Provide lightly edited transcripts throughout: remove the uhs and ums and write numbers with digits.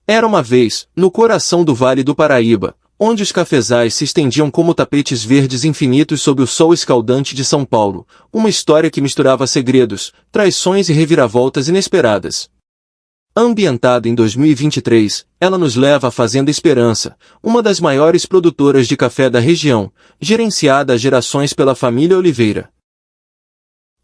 Era uma vez, no coração do Vale do Paraíba, onde os cafezais se estendiam como tapetes verdes infinitos sob o sol escaldante de São Paulo, uma história que misturava segredos, traições e reviravoltas inesperadas. Ambientada em 2023, ela nos leva à Fazenda Esperança, uma das maiores produtoras de café da região, gerenciada há gerações pela família Oliveira.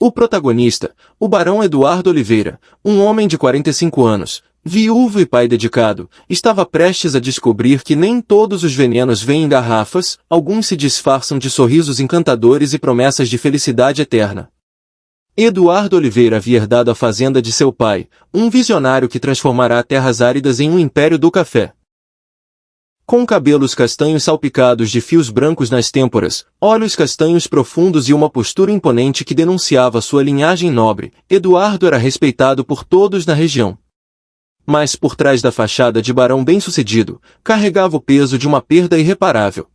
O protagonista, o Barão Eduardo Oliveira, um homem de 45 anos, viúvo e pai dedicado, estava prestes a descobrir que nem todos os venenos vêm em garrafas, alguns se disfarçam de sorrisos encantadores e promessas de felicidade eterna. Eduardo Oliveira havia herdado a fazenda de seu pai, um visionário que transformará terras áridas em um império do café. Com cabelos castanhos salpicados de fios brancos nas têmporas, olhos castanhos profundos e uma postura imponente que denunciava sua linhagem nobre, Eduardo era respeitado por todos na região. Mas por trás da fachada de barão bem-sucedido, carregava o peso de uma perda irreparável.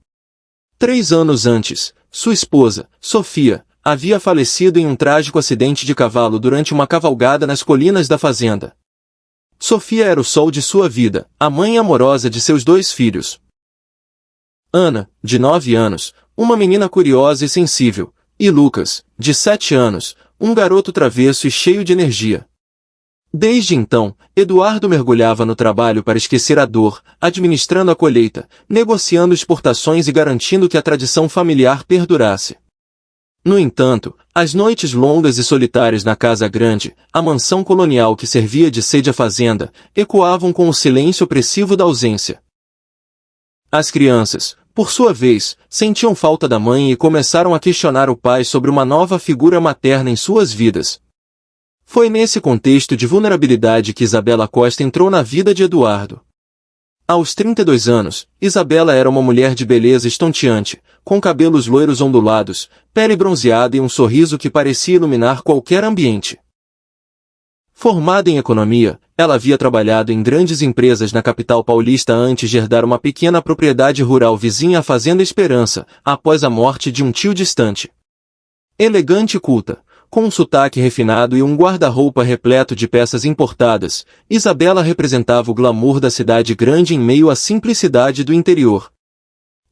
3 anos antes, sua esposa, Sofia, havia falecido em um trágico acidente de cavalo durante uma cavalgada nas colinas da fazenda. Sofia era o sol de sua vida, a mãe amorosa de seus 2 filhos. Ana, de 9 anos, uma menina curiosa e sensível, e Lucas, de 7 anos, um garoto travesso e cheio de energia. Desde então, Eduardo mergulhava no trabalho para esquecer a dor, administrando a colheita, negociando exportações e garantindo que a tradição familiar perdurasse. No entanto, as noites longas e solitárias na casa grande, a mansão colonial que servia de sede à fazenda, ecoavam com o silêncio opressivo da ausência. As crianças, por sua vez, sentiam falta da mãe e começaram a questionar o pai sobre uma nova figura materna em suas vidas. Foi nesse contexto de vulnerabilidade que Isabela Costa entrou na vida de Eduardo. Aos 32 anos, Isabela era uma mulher de beleza estonteante, com cabelos loiros ondulados, pele bronzeada e um sorriso que parecia iluminar qualquer ambiente. Formada em economia, ela havia trabalhado em grandes empresas na capital paulista antes de herdar uma pequena propriedade rural vizinha à Fazenda Esperança, após a morte de um tio distante. Elegante e culta, com um sotaque refinado e um guarda-roupa repleto de peças importadas, Isabela representava o glamour da cidade grande em meio à simplicidade do interior.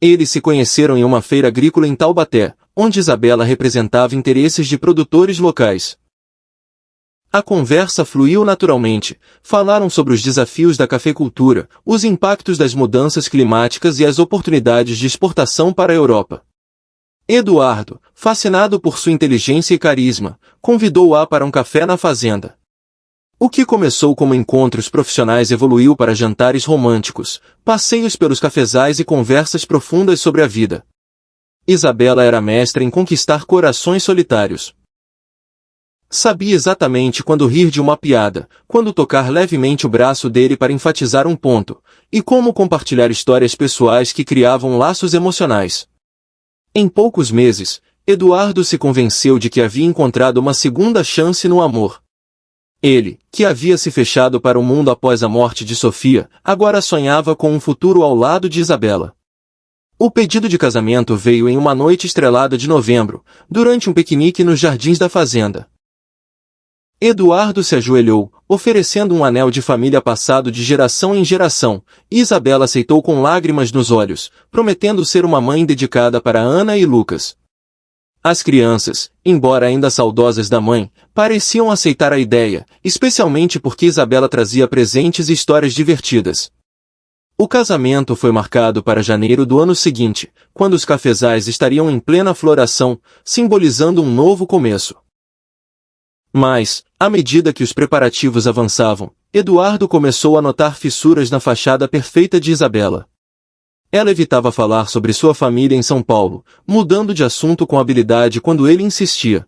Eles se conheceram em uma feira agrícola em Taubaté, onde Isabela representava interesses de produtores locais. A conversa fluiu naturalmente, falaram sobre os desafios da cafeicultura, os impactos das mudanças climáticas e as oportunidades de exportação para a Europa. Eduardo, fascinado por sua inteligência e carisma, convidou-a para um café na fazenda. O que começou como encontros profissionais evoluiu para jantares românticos, passeios pelos cafezais e conversas profundas sobre a vida. Isabela era mestra em conquistar corações solitários. Sabia exatamente quando rir de uma piada, quando tocar levemente o braço dele para enfatizar um ponto, e como compartilhar histórias pessoais que criavam laços emocionais. Em poucos meses, Eduardo se convenceu de que havia encontrado uma segunda chance no amor. Ele, que havia se fechado para o mundo após a morte de Sofia, agora sonhava com um futuro ao lado de Isabela. O pedido de casamento veio em uma noite estrelada de novembro, durante um piquenique nos jardins da fazenda. Eduardo se ajoelhou, oferecendo um anel de família passado de geração em geração, e Isabela aceitou com lágrimas nos olhos, prometendo ser uma mãe dedicada para Ana e Lucas. As crianças, embora ainda saudosas da mãe, pareciam aceitar a ideia, especialmente porque Isabela trazia presentes e histórias divertidas. O casamento foi marcado para janeiro do ano seguinte, quando os cafezais estariam em plena floração, simbolizando um novo começo. Mas, à medida que os preparativos avançavam, Eduardo começou a notar fissuras na fachada perfeita de Isabela. Ela evitava falar sobre sua família em São Paulo, mudando de assunto com habilidade quando ele insistia.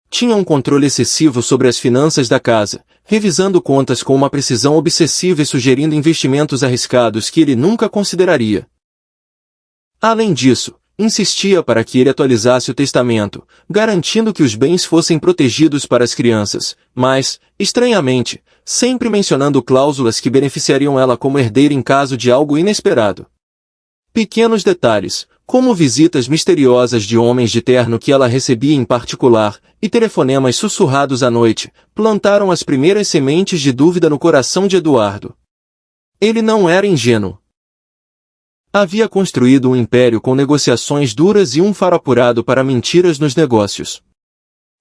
Tinha um controle excessivo sobre as finanças da casa, revisando contas com uma precisão obsessiva e sugerindo investimentos arriscados que ele nunca consideraria. Além disso, insistia para que ele atualizasse o testamento, garantindo que os bens fossem protegidos para as crianças, mas, estranhamente, sempre mencionando cláusulas que beneficiariam ela como herdeira em caso de algo inesperado. Pequenos detalhes, como visitas misteriosas de homens de terno que ela recebia em particular, e telefonemas sussurrados à noite, plantaram as primeiras sementes de dúvida no coração de Eduardo. Ele não era ingênuo. Havia construído um império com negociações duras e um faro apurado para mentiras nos negócios.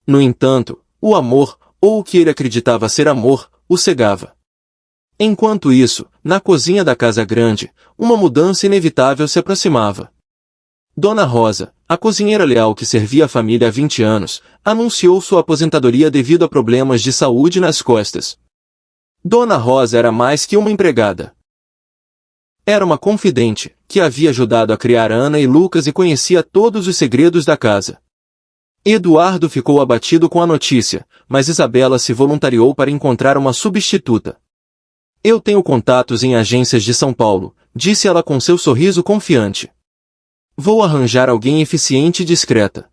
No entanto, o amor, ou o que ele acreditava ser amor, o cegava. Enquanto isso, na cozinha da casa grande, uma mudança inevitável se aproximava. Dona Rosa, a cozinheira leal que servia a família há 20 anos, anunciou sua aposentadoria devido a problemas de saúde nas costas. Dona Rosa era mais que uma empregada. Era uma confidente, que havia ajudado a criar Ana e Lucas e conhecia todos os segredos da casa. Eduardo ficou abatido com a notícia, mas Isabela se voluntariou para encontrar uma substituta. Eu tenho contatos em agências de São Paulo, disse ela com seu sorriso confiante. Vou arranjar alguém eficiente e discreta.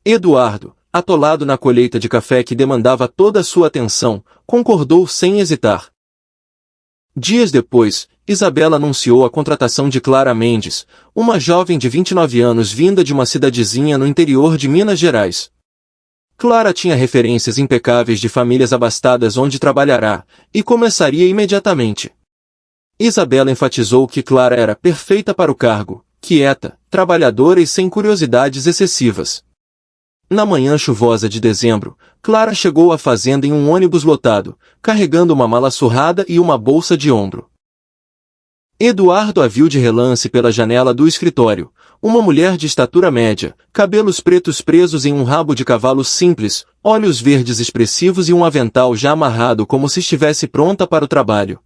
Eduardo, atolado na colheita de café que demandava toda a sua atenção, concordou sem hesitar. Dias depois, Isabela anunciou a contratação de Clara Mendes, uma jovem de 29 anos vinda de uma cidadezinha no interior de Minas Gerais. Clara tinha referências impecáveis de famílias abastadas onde trabalhará, e começaria imediatamente. Isabela enfatizou que Clara era perfeita para o cargo, quieta, trabalhadora e sem curiosidades excessivas. Na manhã chuvosa de dezembro, Clara chegou à fazenda em um ônibus lotado, carregando uma mala surrada e uma bolsa de ombro. Eduardo a viu de relance pela janela do escritório, uma mulher de estatura média, cabelos pretos presos em um rabo de cavalo simples, olhos verdes expressivos e um avental já amarrado como se estivesse pronta para o trabalho.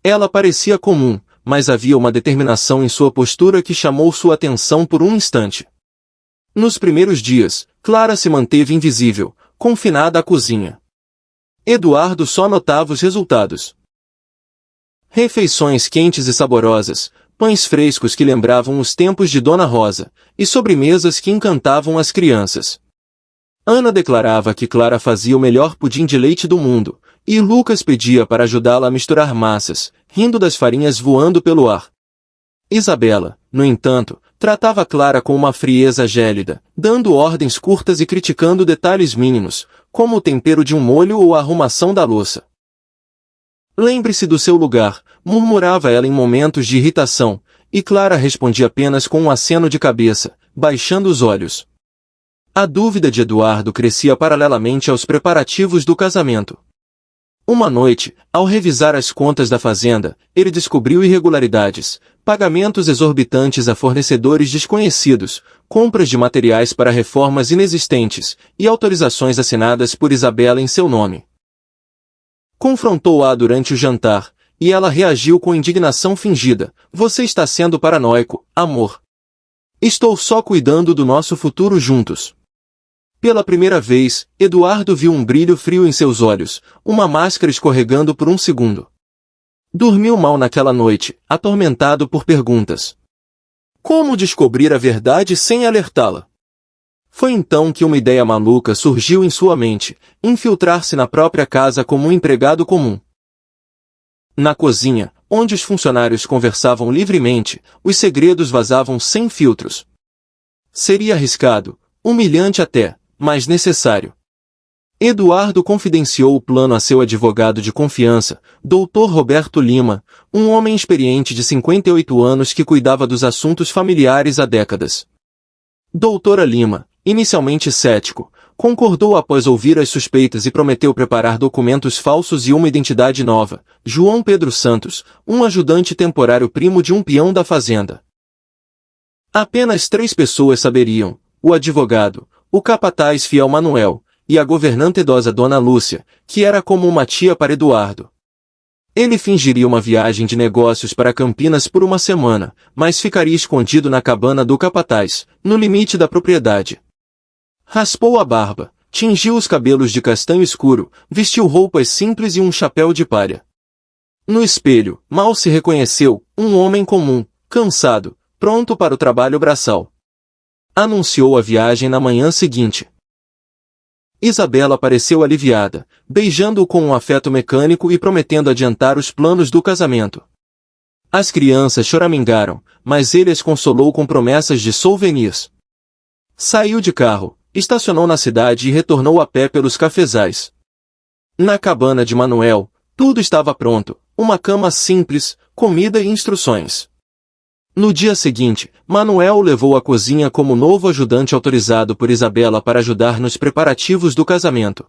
Ela parecia comum, mas havia uma determinação em sua postura que chamou sua atenção por um instante. Nos primeiros dias, Clara se manteve invisível, confinada à cozinha. Eduardo só notava os resultados. Refeições quentes e saborosas, pães frescos que lembravam os tempos de Dona Rosa, e sobremesas que encantavam as crianças. Ana declarava que Clara fazia o melhor pudim de leite do mundo, e Lucas pedia para ajudá-la a misturar massas, rindo das farinhas voando pelo ar. Isabela, no entanto, tratava Clara com uma frieza gélida, dando ordens curtas e criticando detalhes mínimos, como o tempero de um molho ou a arrumação da louça. Lembre-se do seu lugar, murmurava ela em momentos de irritação, e Clara respondia apenas com um aceno de cabeça, baixando os olhos. A dúvida de Eduardo crescia paralelamente aos preparativos do casamento. Uma noite, ao revisar as contas da fazenda, ele descobriu irregularidades, pagamentos exorbitantes a fornecedores desconhecidos, compras de materiais para reformas inexistentes, e autorizações assinadas por Isabela em seu nome. Confrontou-a durante o jantar, e ela reagiu com indignação fingida. Você está sendo paranoico, amor. Estou só cuidando do nosso futuro juntos. Pela primeira vez, Eduardo viu um brilho frio em seus olhos, uma máscara escorregando por um segundo. Dormiu mal naquela noite, atormentado por perguntas. Como descobrir a verdade sem alertá-la? Foi então que uma ideia maluca surgiu em sua mente, infiltrar-se na própria casa como um empregado comum. Na cozinha, onde os funcionários conversavam livremente, os segredos vazavam sem filtros. Seria arriscado, humilhante até, mas necessário. Eduardo confidenciou o plano a seu advogado de confiança, Dr. Roberto Lima, um homem experiente de 58 anos que cuidava dos assuntos familiares há décadas. Doutora Lima, inicialmente cético, concordou após ouvir as suspeitas e prometeu preparar documentos falsos e uma identidade nova, João Pedro Santos, um ajudante temporário primo de um peão da fazenda. Apenas 3 pessoas saberiam, o advogado, o capataz fiel Manuel, e a governanta idosa Dona Lúcia, que era como uma tia para Eduardo. Ele fingiria uma viagem de negócios para Campinas por uma semana, mas ficaria escondido na cabana do capataz, no limite da propriedade. Raspou a barba, tingiu os cabelos de castanho escuro, vestiu roupas simples e um chapéu de palha. No espelho, mal se reconheceu, um homem comum, cansado, pronto para o trabalho braçal. Anunciou a viagem na manhã seguinte. Isabela pareceu aliviada, beijando-o com um afeto mecânico e prometendo adiantar os planos do casamento. As crianças choramingaram, mas ele as consolou com promessas de souvenirs. Saiu de carro, estacionou na cidade e retornou a pé pelos cafezais. Na cabana de Manuel, tudo estava pronto, uma cama simples, comida e instruções. No dia seguinte, Manuel o levou à cozinha como novo ajudante autorizado por Isabela para ajudar nos preparativos do casamento.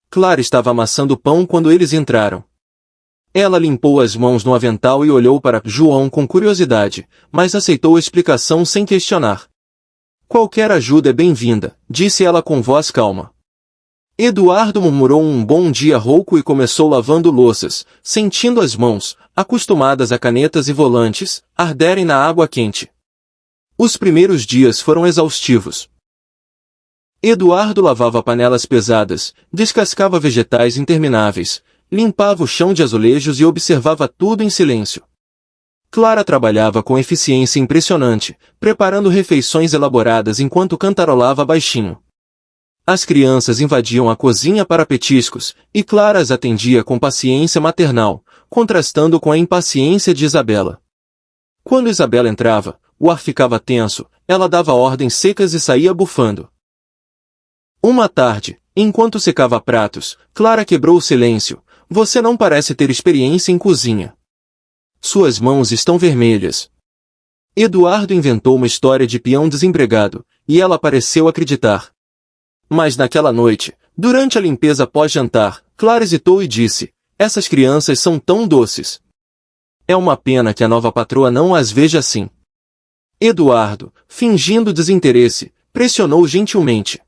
Clara estava amassando pão quando eles entraram. Ela limpou as mãos no avental e olhou para João com curiosidade, mas aceitou a explicação sem questionar. Qualquer ajuda é bem-vinda, disse ela com voz calma. Eduardo murmurou um bom dia rouco e começou lavando louças, sentindo as mãos, acostumadas a canetas e volantes, arderem na água quente. Os primeiros dias foram exaustivos. Eduardo lavava panelas pesadas, descascava vegetais intermináveis, limpava o chão de azulejos e observava tudo em silêncio. Clara trabalhava com eficiência impressionante, preparando refeições elaboradas enquanto cantarolava baixinho. As crianças invadiam a cozinha para petiscos, e Clara as atendia com paciência maternal, contrastando com a impaciência de Isabela. Quando Isabela entrava, o ar ficava tenso, ela dava ordens secas e saía bufando. Uma tarde, enquanto secava pratos, Clara quebrou o silêncio. Você não parece ter experiência em cozinha. Suas mãos estão vermelhas. Eduardo inventou uma história de peão desempregado, e ela pareceu acreditar. Mas naquela noite, durante a limpeza pós-jantar, Clara hesitou e disse, essas crianças são tão doces. É uma pena que a nova patroa não as veja assim. Eduardo, fingindo desinteresse, pressionou gentilmente.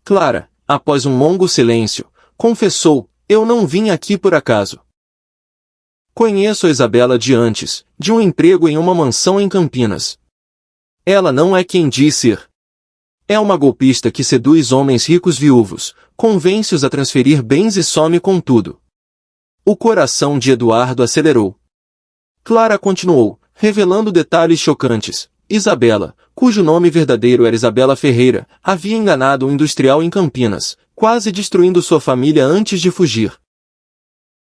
Clara, após um longo silêncio, confessou, eu não vim aqui por acaso. Conheço a Isabela de antes, de um emprego em uma mansão em Campinas. Ela não é quem diz ser. É uma golpista que seduz homens ricos viúvos, convence-os a transferir bens e some com tudo. O coração de Eduardo acelerou. Clara continuou, revelando detalhes chocantes. Isabela, cujo nome verdadeiro era Isabela Ferreira, havia enganado um industrial em Campinas, quase destruindo sua família antes de fugir.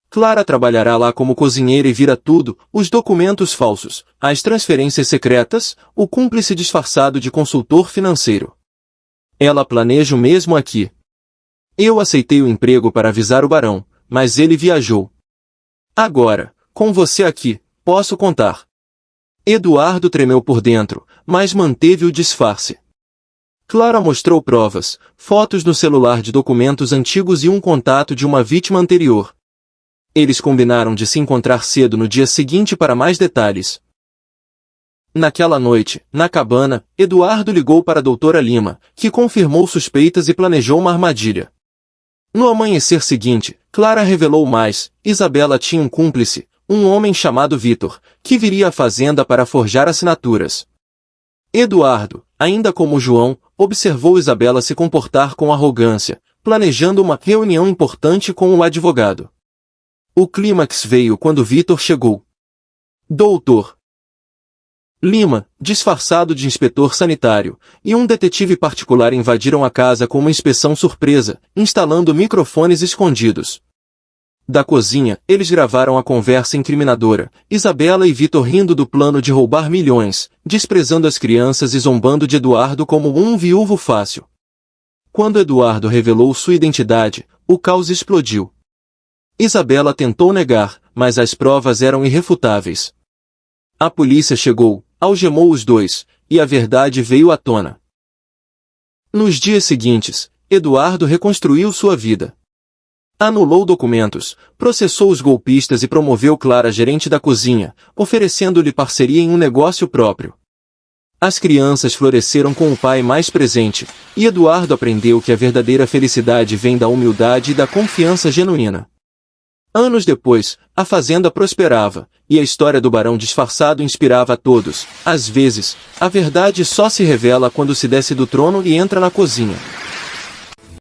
Clara trabalhará lá como cozinheira e vira tudo, os documentos falsos, as transferências secretas, o cúmplice disfarçado de consultor financeiro. Ela planeja o mesmo aqui. Eu aceitei o emprego para avisar o barão, mas ele viajou. Agora, com você aqui, posso contar. Eduardo tremeu por dentro, mas manteve o disfarce. Clara mostrou provas, fotos no celular de documentos antigos e um contato de uma vítima anterior. Eles combinaram de se encontrar cedo no dia seguinte para mais detalhes. Naquela noite, na cabana, Eduardo ligou para a doutora Lima, que confirmou suspeitas e planejou uma armadilha. No amanhecer seguinte, Clara revelou mais, Isabela tinha um cúmplice, um homem chamado Vitor, que viria à fazenda para forjar assinaturas. Eduardo, ainda como João, observou Isabela se comportar com arrogância, planejando uma reunião importante com o advogado. O clímax veio quando Vitor chegou. Doutor Lima, disfarçado de inspetor sanitário, e um detetive particular invadiram a casa com uma inspeção surpresa, instalando microfones escondidos. Da cozinha, eles gravaram a conversa incriminadora, Isabela e Vitor rindo do plano de roubar milhões, desprezando as crianças e zombando de Eduardo como um viúvo fácil. Quando Eduardo revelou sua identidade, o caos explodiu. Isabela tentou negar, mas as provas eram irrefutáveis. A polícia chegou, algemou os dois, e a verdade veio à tona. Nos dias seguintes, Eduardo reconstruiu sua vida. Anulou documentos, processou os golpistas e promoveu Clara gerente da cozinha, oferecendo-lhe parceria em um negócio próprio. As crianças floresceram com o pai mais presente, e Eduardo aprendeu que a verdadeira felicidade vem da humildade e da confiança genuína. Anos depois, a fazenda prosperava, e a história do barão disfarçado inspirava a todos. Às vezes, a verdade só se revela quando se desce do trono e entra na cozinha.